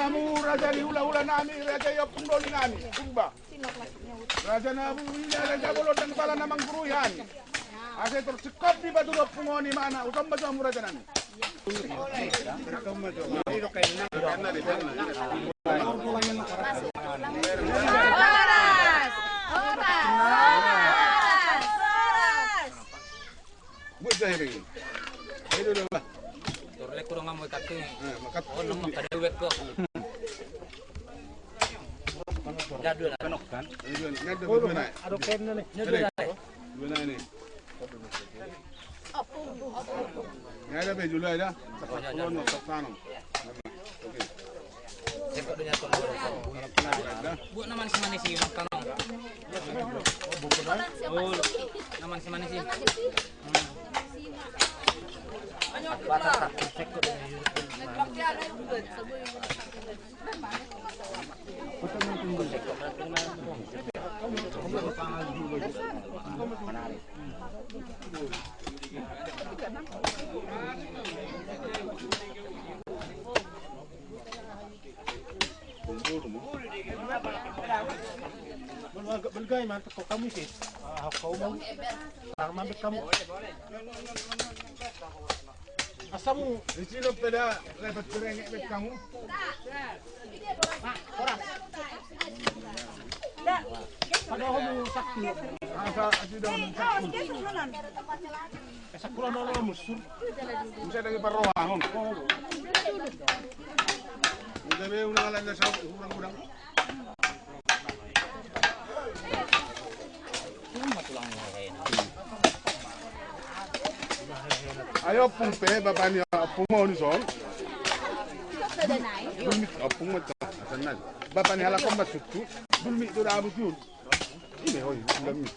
mu raja di hula-hula nami raja ya pundoli nami kumba. Raja na buwinya raja bolot dan kepala namang kuruyan. Ase tersekop di batu pungoni mana utang batu mu raja nami. Jahiri. Ayo dulu lah. Torlek kurang ngamoy kate. Makat Oh, nang makadewet ko. Jadul na. kanok kan? Ngado dua na. Ado ken na ni. Jadul na. Dua na ni. Ngado be julai dah. Sepuluh no sepano. Okey. Sekot dunya to. Bu naman si manis si magtanong. Oh, naman si manis si. Belgay man ko kami sih. Kau mau. Parang kamu. Asamu Di sini pada lepas kerengek bet kamu. pada kamu sakti. Asa sudah sakti. Sakulan na musul. Bisa dari perrohon. Udah be una ngalan na sa kurang-kurang. Ayo pung pe bapaknya pung mau ni sol. Dulmi pung macam asan bapaknya halak kombat suku. Dulmi tu dah abu tu. Ini hoy dulmi.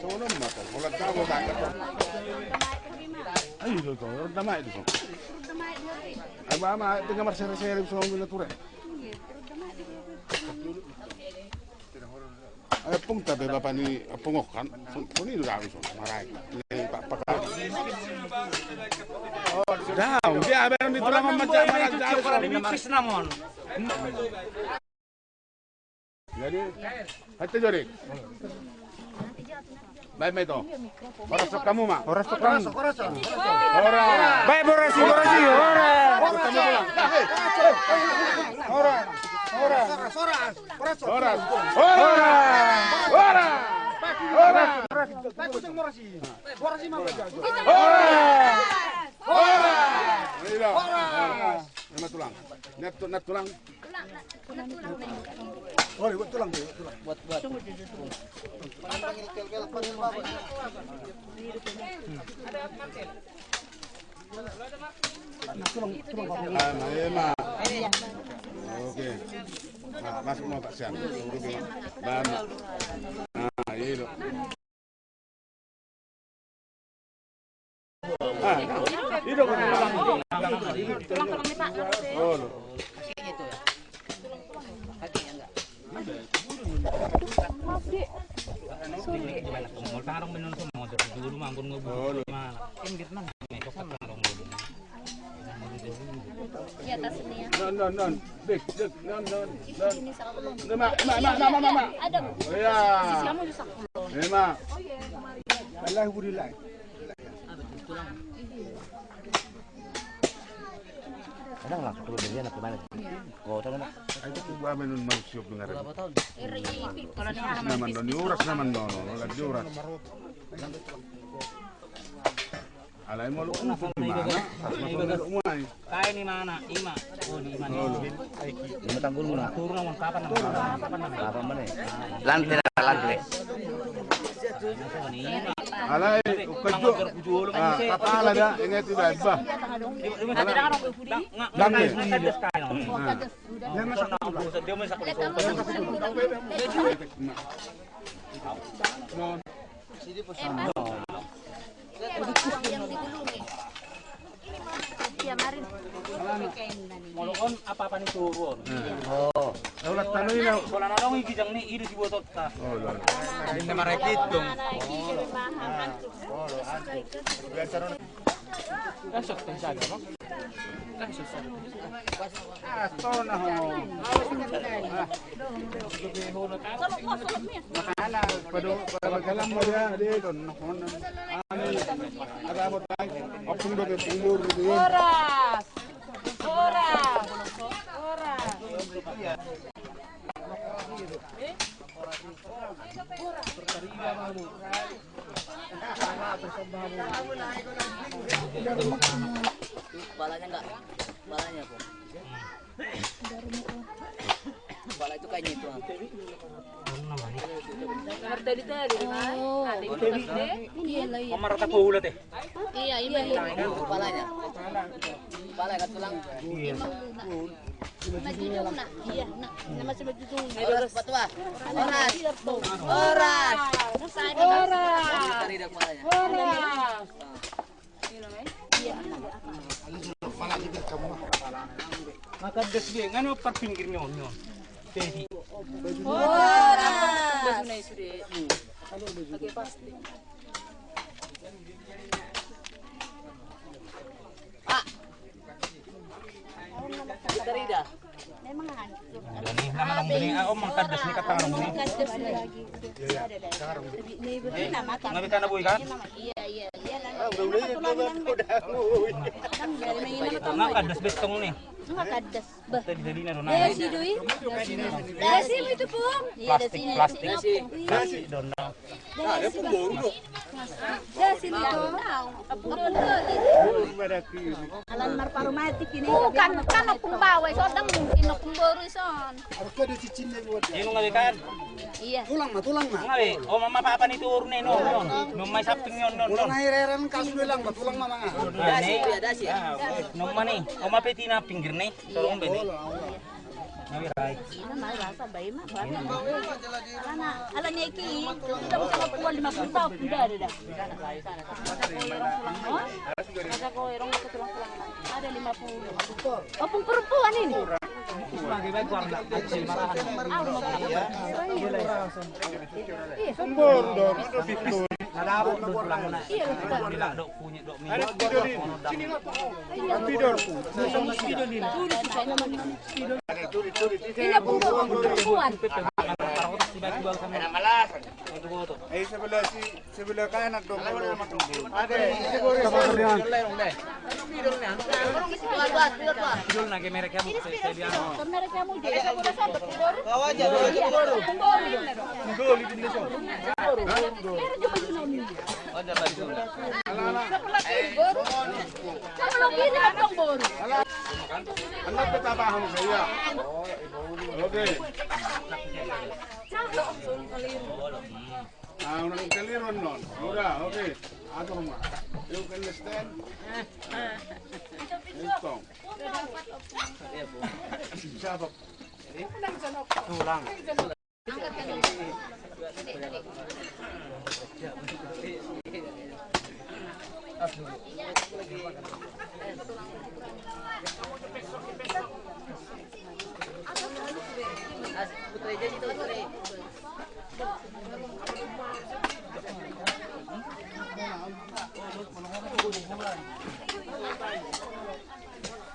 Sono makan. Kalau tahu tak ada. Ayo tu, orang damai tu. Ama tengah berseri-seri soal natura. Ay pung tabi bapak ni pungok kan, pun ini udah habis marai. Ini pak pakar. Dah, dia abang di tulang macam mana jauh Mix namon. Jadi, hati jori. Baik tu. Orang sok kamu mak. Orang sok kamu. Orang. Baik borasi. Orang. Orang. Tulang. Net tulang. Oh, buat tulang. Buat. Oke. Nah, masuk mau Pak Sian. Oke. Banyak. Nah, itu. Itu kan. Oh. Kakinya itu ya. Kakinya enggak. Mau tarong minum semua dulu mangkun ngobrol. Inggit man. Di atas ini ya. Non. Dek. Non. Ini sakulong. Mak. Ada. Oh ya. Sisi kamu di sakulong. Mak. Alhamdulillah. Kadang lah kalau dia nak kemana? Kau tahu nak? Itu gua menun manusia dengar. Berapa tahun? Kalau ni Naman don diuras naman don. Wala diuras. Alay mo lu mana? Umay. Kaya ni mana? Ima. Oh, di mana? Lima tanggul muna. Turun naman kapan? Kapan mana? Lantai. Alay ukadyo. Kapala da ingat iba. Langit. Yan na sa Dia mo sa non. yang digulungi. Iya, marin. Molokon apa-apa ni turun. Oh. Ulat tanong yun. Wala na lang igijang ni ido si botot ta. Oh, lol. Hindi na marekit dong. Kasok pensado mo? Ato na ho. Makana, padalang mo ya, dito. Ano agamo tayo. Opung do pumur gitu yun. Oras! Oras! Oras! Balanya enggak? Balanya kok. Bala itu kayaknya itu. Pemerata paulat eh. Iya, iya. Balanya. Bala kat tulang. Majujung na. Iya, na. Masih majujung. Oras patwa. Oras. Oras! Oras! Tari dak balanya. Oras! Makadas dia ngano par pinggir nyon. Tedi. Oras! Tari dah. Memang hancur. Ini nama nang bini ako mangkadas ni katarong ni. Kadas lagi. Ini nama kan. Ngabi kana buy kan? Iya, iya. Iya lah. Nga kadas betong ni. Enggak kadas. Bah. Tadi jadi na ron. Desi dui. Desi itu pun. Iya, desi. Plastik don na. Ada pemburu. Desi itu. Alan marparumatik ini. Bukan, kan opung bawa sodang mungkin opung boru son. Ino ngabi kan? Iya. Tulang na. Ngabi, o mama papa ni turun ni no. No may saping yon non. Tulang aireran kasu lang ba tulang mama nga. Dasi, dasi. No mani, o mapeti na pinggir ni. Sorong beni. Ngabi rai. Ina mal rasa bayi mah. Alana, alanya iki sudah bisa kuat 50 tahun sudah ada. Ada kolerong ke tulang-tulang. Ada 50. Opung perempuan ini. Sebagai baik warna kecil malahan. Pemburu dong, itu fitur. Nadabot do tulang na. Bila do punya do mi. Ada tidur ini. Sini tidur. Ini perempuan. Sebelah kanan dong. Ada. Idol na kay mereka mo sa dia. Mereka kamu dia sudah sampai tidur. Kalau gini atong boru. Anak ketabahan saya. Oke. Ah, unang kaliron non. Udah, oke. Atur mah. You can understand? Itu. Siapa? Tulang.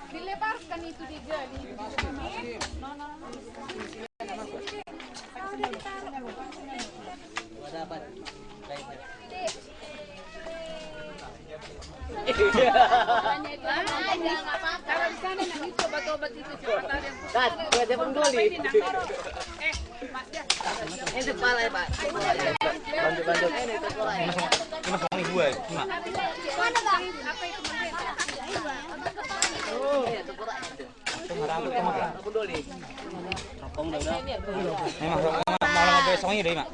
Dilebarkan itu digali. Dapat. Kalau di sana nang itu obat-obat itu cepat yang Kat, pwede pong goli. Ini pala ya, Pak. Bantu-bantu. Ini tengkorak. Ini masuk gua. Cuma. mana bang? Apa itu Iya, tengkorak itu. Marami ko maka. Ako doli. Rokong daw na. Malam besok ini deh, Mak.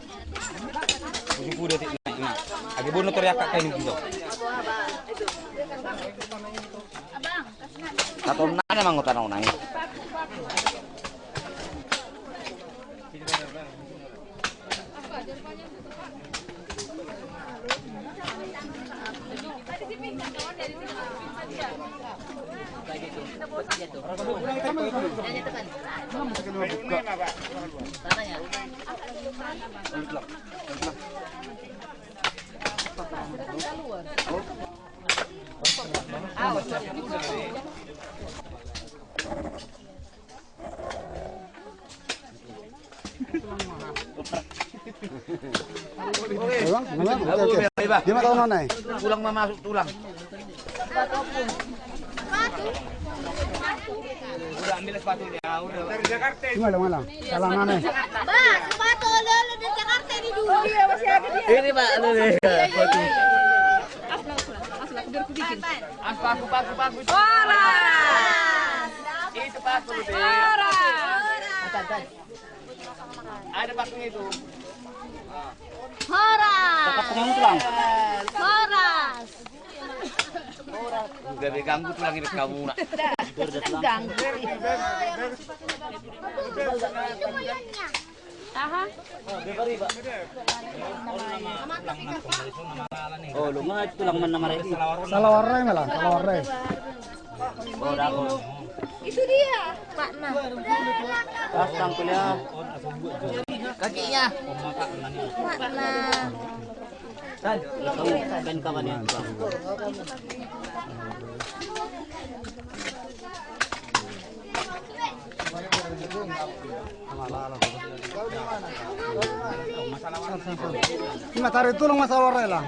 Uji kuda ti na. Agi buno to yakak kay nito. Abang, Katon na namang utanaw nang. Gimana tahun mana? Tulang mah masuk tulang. Udah ambil sepatunya, udah. Dari Jakarta. Gimana mana? Salah mana? Bang, sepatu lo di Jakarta di dulu. Iya, masih ada dia. Ini Pak, lu nih. As paku. Horas. Itu paku deh. Horas. Ada pakunya itu. Horas. Tulang. Horas. Udah diganggu tulang ini kamu nak. Aha. Oh, lu nggak tulang mana mereka? Salah warai malah, salah warai. Itu dia. Pak Nah. Ah, tangkulnya. Kakinya. Pak Nah. Ben kawan ya. Cuma tarik tulung masalah warai lah.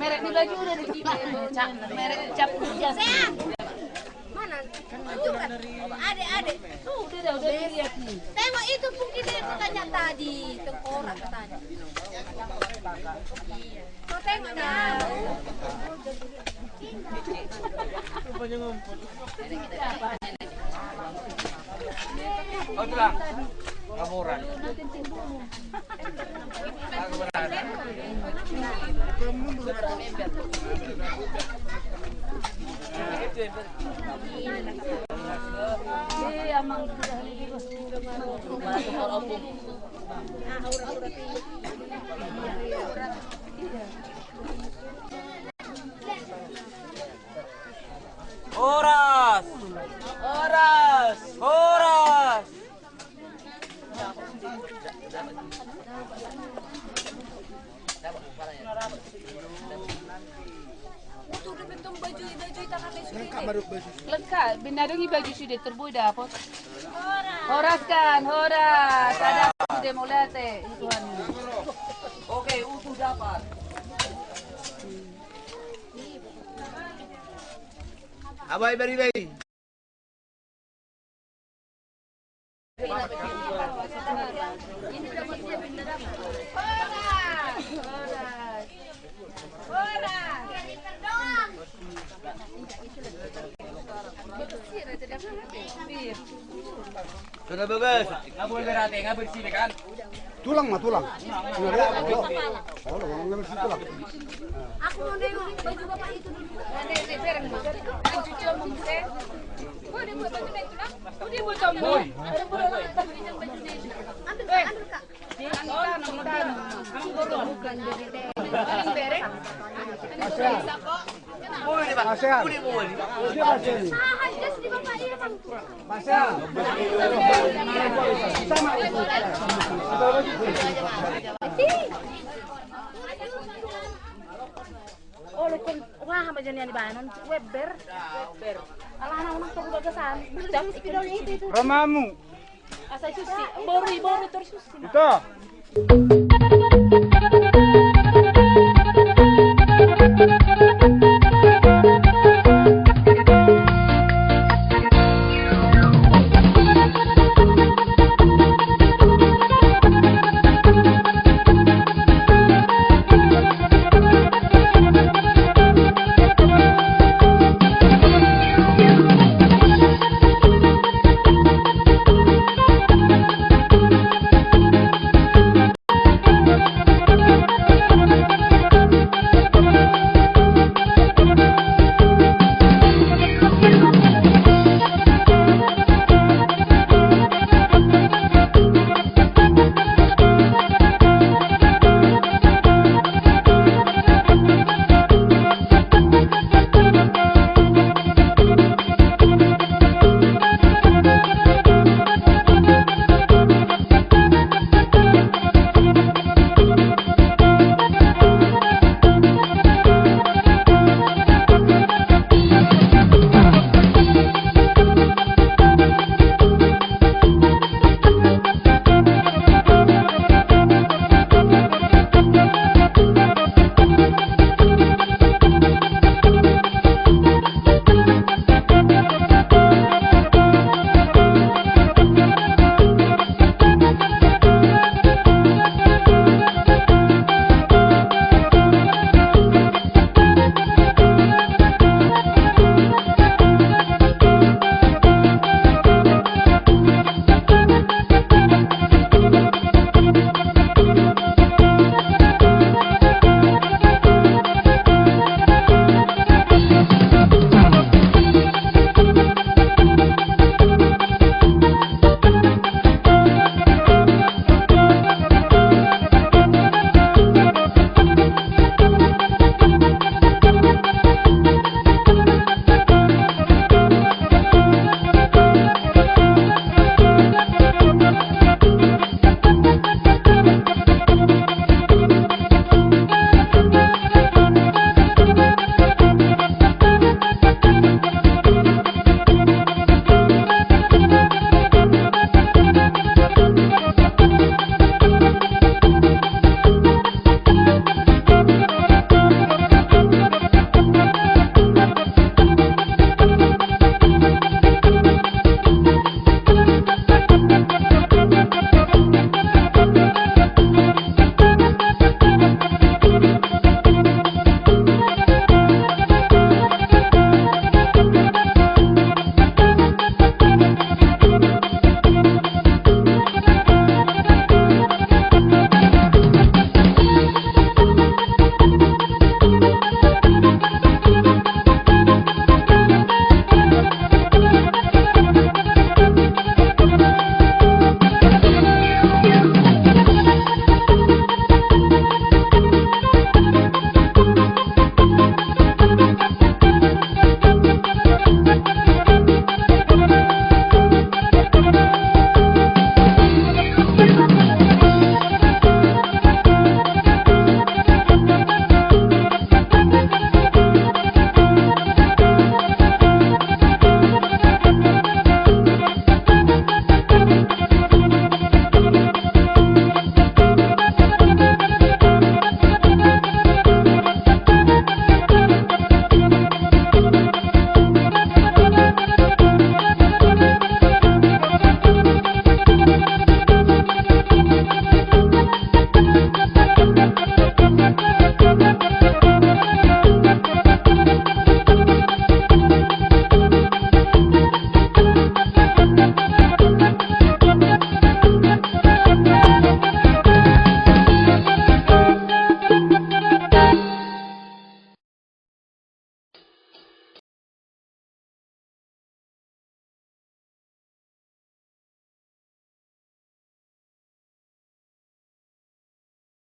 Merek di baju udah dicap, merek cap kerja. Mana? Tunjukkan. Adik-adik. Tuh udah dilihat nih. Tengok itu bukti dia katanya tadi. Tengkorak katanya. Kau tengok dah. Oh, itu lah. Laporan. Amang Horas. Horas. Horas. Tuh bentuk baju tangan lengkap, binadungi baju sudah terbuai dapat. Horas kan, horas. Ada sudah mau lihat Tuhan. Oke, utuh dapat. Abai beri. Ini udah mau siap pindah dapat. Horas, horas, horas. Sudah bagus. Nggak boleh berhati, nggak bersih kan? Tulang mah tulang. Kalau nggak bersih tulang. Aku mau nengok baju bapak itu dulu. Ada bareng mah. Cuci omong teh. Oh, dia buat baju itu lah. Oh, dia buat omong. Ada baju itu. Ambil kak. Kamu baru bukan jadi teh. Paling bereng. Boleh, Pak. Boleh, boleh. Ah, jas di bapak ini bang. Oh, lukun. Wah, apa jadian di banan? Weber. Alah, anak tuh bagasan. Jam spidolnya itu. Ramamu. Asa susi. Baru terus susi. Itu.